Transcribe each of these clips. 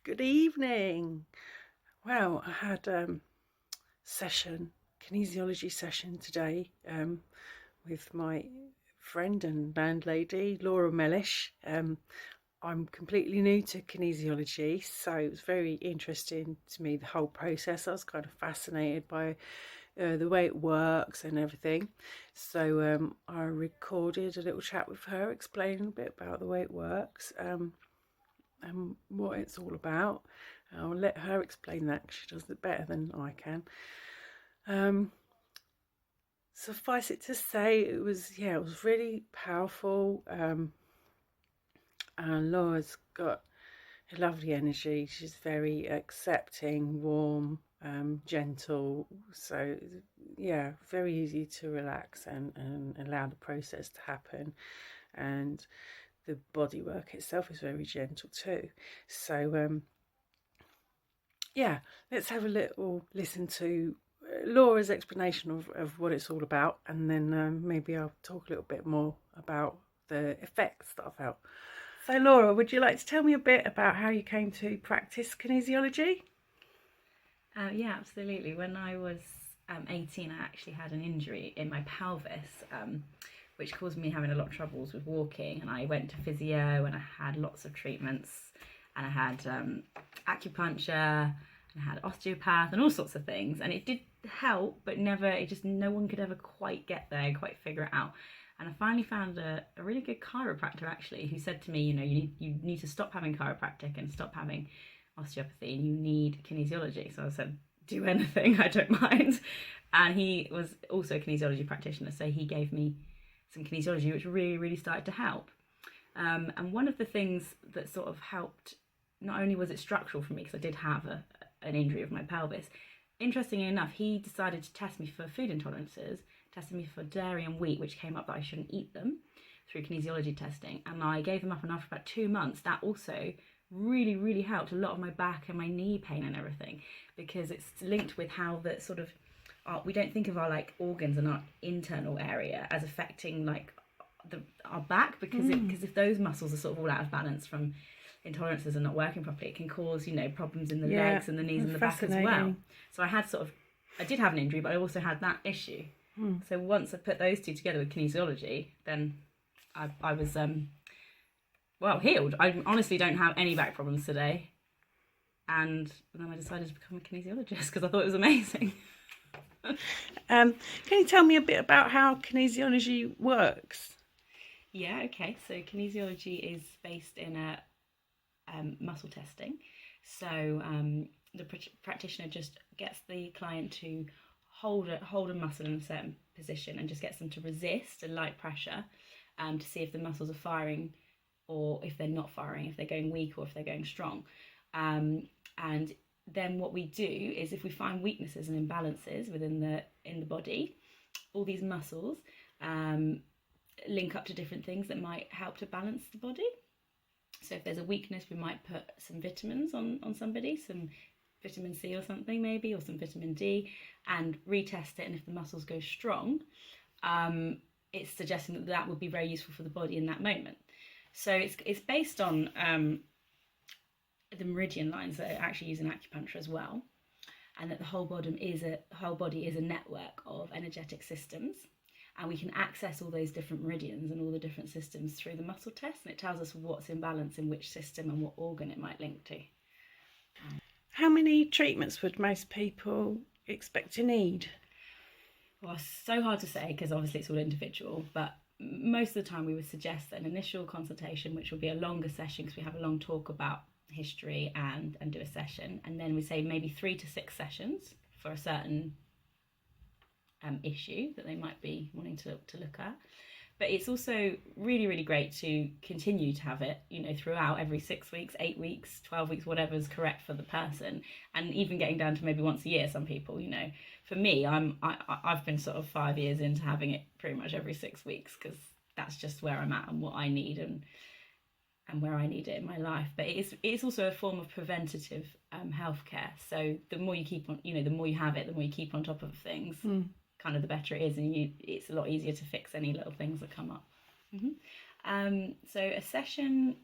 Good evening. Well, I had kinesiology session today with my friend and landlady, Laura Mellish. I'm completely new to kinesiology, so it was very interesting to me, the whole process. I was kind of fascinated by the way it works and everything. So I recorded a little chat with her, explaining a bit about the way it works and what it's all about. I'll let her explain that because she does it better than I can. Suffice it to say, it was really powerful. And Laura's got a lovely energy. She's very accepting, warm, gentle. So yeah, very easy to relax and allow the process to happen. And the body work itself is very gentle too. So let's have a little listen to Laura's explanation of what it's all about, and then maybe I'll talk a little bit more about the effects that I felt. So Laura, would you like to tell me a bit about how you came to practice kinesiology? Yeah, absolutely. When I was 18, I actually had an injury in my pelvis, which caused me having a lot of troubles with walking, and I went to physio and I had lots of treatments, and I had acupuncture, and I had osteopath and all sorts of things, and it did help, but no one could ever quite get there, quite figure it out. And I finally found a really good chiropractor actually, who said to me, you need to stop having chiropractic and stop having osteopathy, and you need kinesiology. So I said, do anything, I don't mind. And he was also a kinesiology practitioner, so he gave me some kinesiology, which really, really started to help. And one of the things that sort of helped, not only was it structural for me, because I did have an injury of my pelvis, interestingly enough, he decided to test me for food intolerances, tested me for dairy and wheat, which came up that I shouldn't eat them through kinesiology testing. And I gave them up, and after about 2 months, that also really, really helped a lot of my back and my knee pain and everything, because it's linked with how the sort of, we don't think of our like organs and our internal area as affecting like our back, because if those muscles are sort of all out of balance from intolerances and not working properly, it can cause problems in the legs and the knees and the back as well. So I did have an injury, but I also had that issue. So once I put those two together with kinesiology, then I was healed. I honestly don't have any back problems today, and then I decided to become a kinesiologist because I thought it was amazing. Can you tell me a bit about how kinesiology works? Yeah, okay. So kinesiology is based in a muscle testing. So the practitioner just gets the client to hold a muscle in a certain position and just gets them to resist a light pressure to see if the muscles are firing or if they're not firing, if they're going weak or if they're going strong. And then what we do is, if we find weaknesses and imbalances in the body, all these muscles link up to different things that might help to balance the body. So if there's a weakness, we might put some vitamins on somebody, some vitamin C or something maybe, or some vitamin D, and retest it. And if the muscles go strong, it's suggesting that would be very useful for the body in that moment. So it's based on the meridian lines that are actually used in acupuncture as well, and that the whole body is a network of energetic systems, and we can access all those different meridians and all the different systems through the muscle test, and it tells us what's in balance in which system and what organ it might link to. How many treatments would most people expect to need? Well, it's so hard to say because obviously it's all individual, but most of the time we would suggest an initial consultation, which will be a longer session because we have a long talk about history and do a session, and then we say maybe 3 to 6 sessions for a certain issue that they might be wanting to look at. But it's also really, really great to continue to have it, throughout, every 6 weeks, 8 weeks, 12 weeks, whatever's correct for the person, and even getting down to maybe once a year. Some people, for me, I've been sort of 5 years into having it pretty much every 6 weeks, because that's just where I'm at and what I need and where I need it in my life. But it's also a form of preventative healthcare. So the more you keep on, the more you have it, the more you keep on top of things. Kind of the better it is, and it's a lot easier to fix any little things that come up. So a session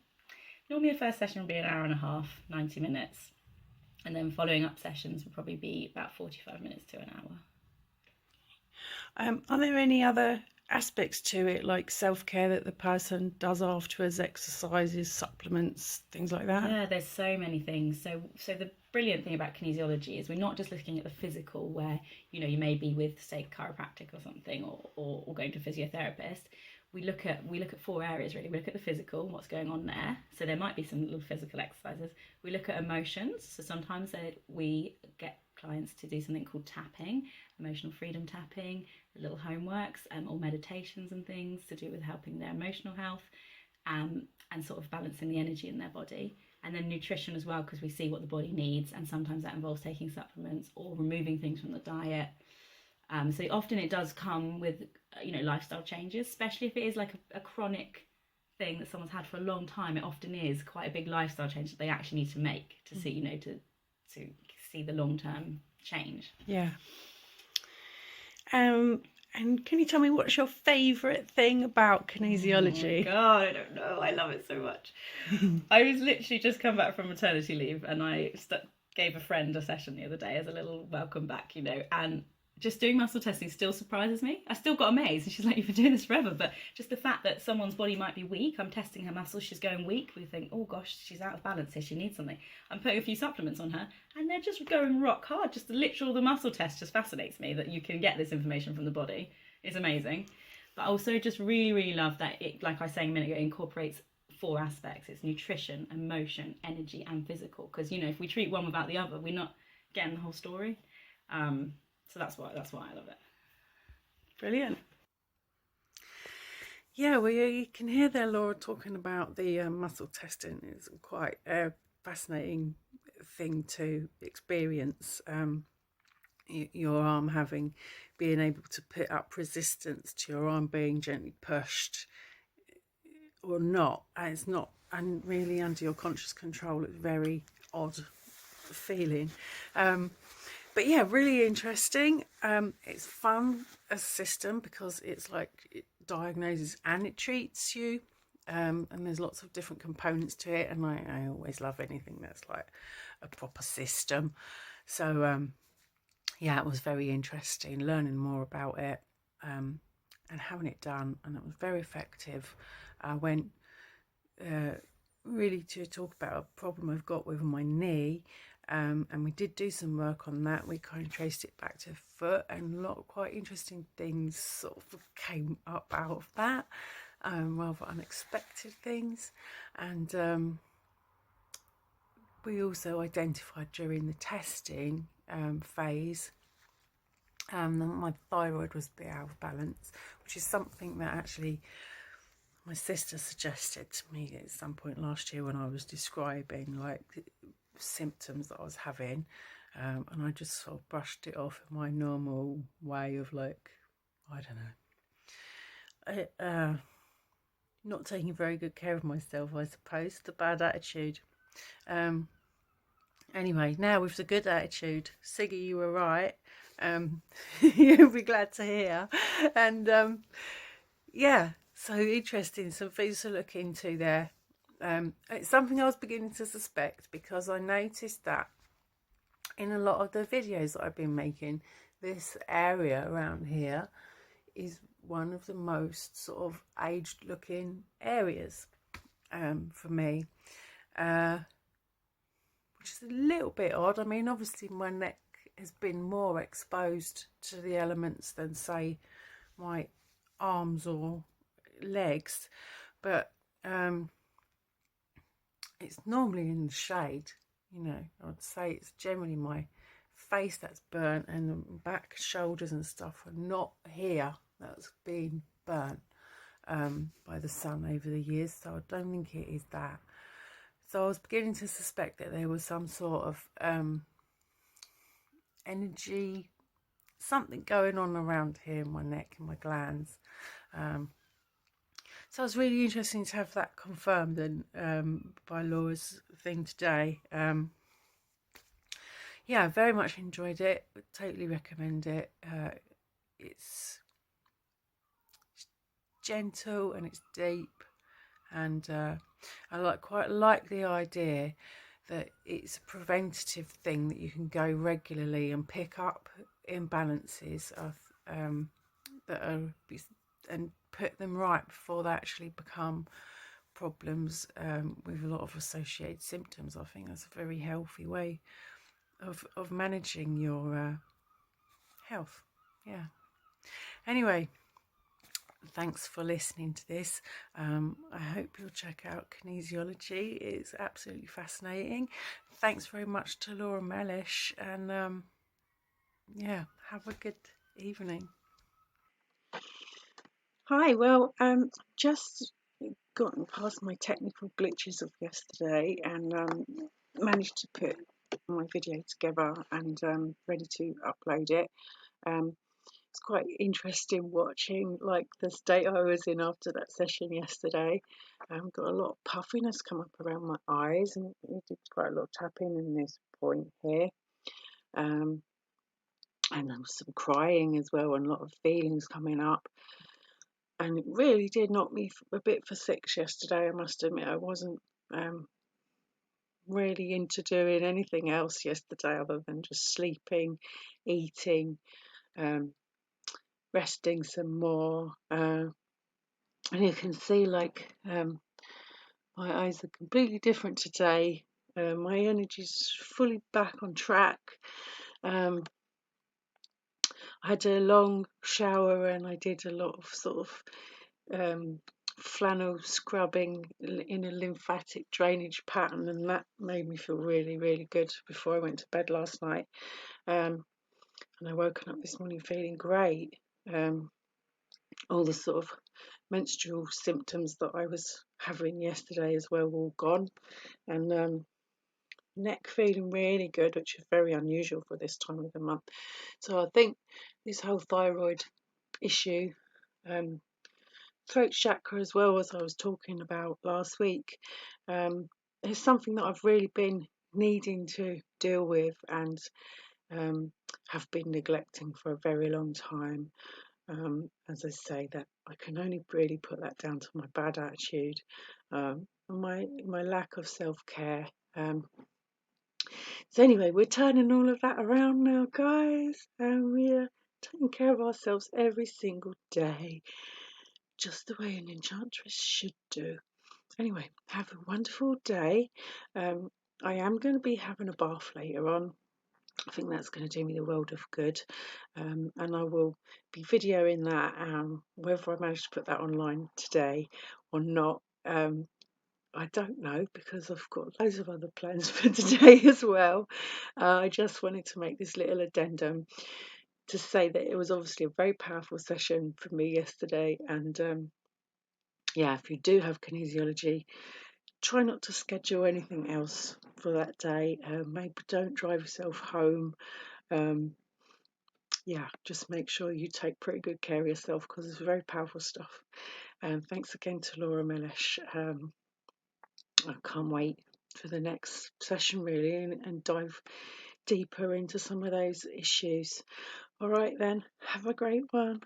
Normally a first session will be an hour and a half, 90 minutes. And then following up sessions will probably be about 45 minutes to an hour. Are there any other aspects to it, like self-care that the person does afterwards, exercises, supplements, things like that? Yeah, there's so many things. So the brilliant thing about kinesiology is we're not just looking at the physical, where you may be with, say, chiropractic or something, or going to a physiotherapist. We look at 4 areas really. We look at the physical, what's going on there. So there might be some little physical exercises. We look at emotions. So sometimes we get clients to do something called tapping, emotional freedom tapping, little homeworks, or meditations and things to do with helping their emotional health, and sort of balancing the energy in their body. And then nutrition as well, because we see what the body needs, and sometimes that involves taking supplements or removing things from the diet. So often it does come with lifestyle changes, especially if it is like a chronic thing that someone's had for a long time. It often is quite a big lifestyle change that they actually need to make to see to see the long-term change. Yeah. And can you tell me what's your favourite thing about kinesiology? Oh my God, I don't know. I love it so much. I was literally just come back from maternity leave, and I gave a friend a session the other day as a little welcome back, and just doing muscle testing still surprises me. I still got amazed, and she's like, "You've been doing this forever," but just the fact that someone's body might be weak, I'm testing her muscles, she's going weak, we think, oh gosh, she's out of balance here, she needs something. I'm putting a few supplements on her, and they're just going rock hard. Just the muscle test just fascinates me, that you can get this information from the body. It's amazing. But I also just really, really love that it, like I was saying a minute ago, incorporates 4 aspects. It's nutrition, emotion, energy, and physical. Because if we treat one without the other, we're not getting the whole story. So that's why I love it. Brilliant. Yeah, well, you can hear there Laura talking about the muscle testing. It's quite a fascinating thing to experience. Your arm being able to put up resistance to your arm being gently pushed or not, and it's not and really under your conscious control. It's very odd feeling. But yeah, really interesting. It's fun as a system because it's like it diagnoses and it treats you. And there's lots of different components to it. And I always love anything that's like a proper system. So yeah, it was very interesting learning more about it and having it done. And it was very effective. I went really to talk about a problem I've got with my knee. And we did do some work on that. We kind of traced it back to foot, and a lot of quite interesting things sort of came up out of that, rather unexpected things. And we also identified during the testing phase that my thyroid was a bit out of balance, which is something that actually my sister suggested to me at some point last year when I was describing like symptoms that I was having, and I just sort of brushed it off in my normal way of like, I don't know, not taking very good care of myself, I suppose, the bad attitude. Anyway, now with the good attitude, Siggy, you were right. You'll be glad to hear. And yeah, so interesting, some things to look into there. It's something I was beginning to suspect, because I noticed that in a lot of the videos that I've been making, this area around here is one of the most sort of aged looking areas for me, which is a little bit odd. I mean, obviously my neck has been more exposed to the elements than, say, my arms or legs, but it's normally in the shade. I'd say it's generally my face that's burnt, and the back, shoulders and stuff are not here. That's been burnt by the sun over the years, so I don't think it is that. So I was beginning to suspect that there was some sort of energy, something going on around here in my neck, in my glands. So it was really interesting to have that confirmed and by Laura's thing today. Yeah, very much enjoyed it. Would totally recommend it. It's gentle and it's deep, and I quite like the idea that it's a preventative thing, that you can go regularly and pick up imbalances that are and put them right before they actually become problems, with a lot of associated symptoms. I think that's a very healthy way of managing your health. Yeah. Anyway, thanks for listening to this. I hope you'll check out Kinesiology. It's absolutely fascinating. Thanks very much to Laura Mellish, and yeah, have a good evening. Hi, well, just gotten past my technical glitches of yesterday and managed to put my video together and ready to upload it. It's quite interesting watching like the state I was in after that session yesterday. Got a lot of puffiness come up around my eyes, and we did quite a lot of tapping in this point here. And there was some crying as well, and a lot of feelings coming up. And it really did knock me a bit for six yesterday. I must admit, I wasn't really into doing anything else yesterday other than just sleeping, eating, resting some more. And you can see, like, my eyes are completely different today. My energy's fully back on track. I had a long shower and I did a lot of sort of flannel scrubbing in a lymphatic drainage pattern, and that made me feel really, really good before I went to bed last night. And I woken up this morning feeling great. All the sort of menstrual symptoms that I was having yesterday as well were all gone, and neck feeling really good, which is very unusual for this time of the month. So I think this whole thyroid issue, throat chakra as well, as I was talking about last week, is something that I've really been needing to deal with and have been neglecting for a very long time. As I say, that I can only really put that down to my bad attitude, and my lack of self-care. So anyway, we're turning all of that around now, guys, and we're taking care of ourselves every single day, just the way an enchantress should do. Anyway, have a wonderful day. I am going to be having a bath later on. I think that's going to do me the world of good, and I will be videoing that. Whether I manage to put that online today or not, I don't know, because I've got loads of other plans for today as well. I just wanted to make this little addendum to say that it was obviously a very powerful session for me yesterday, and yeah, if you do have kinesiology, try not to schedule anything else for that day. Maybe don't drive yourself home. Yeah, just make sure you take pretty good care of yourself, because it's very powerful stuff. Thanks again to Laura Mellish. I can't wait for the next session, really, and dive deeper into some of those issues. All right then, have a great one.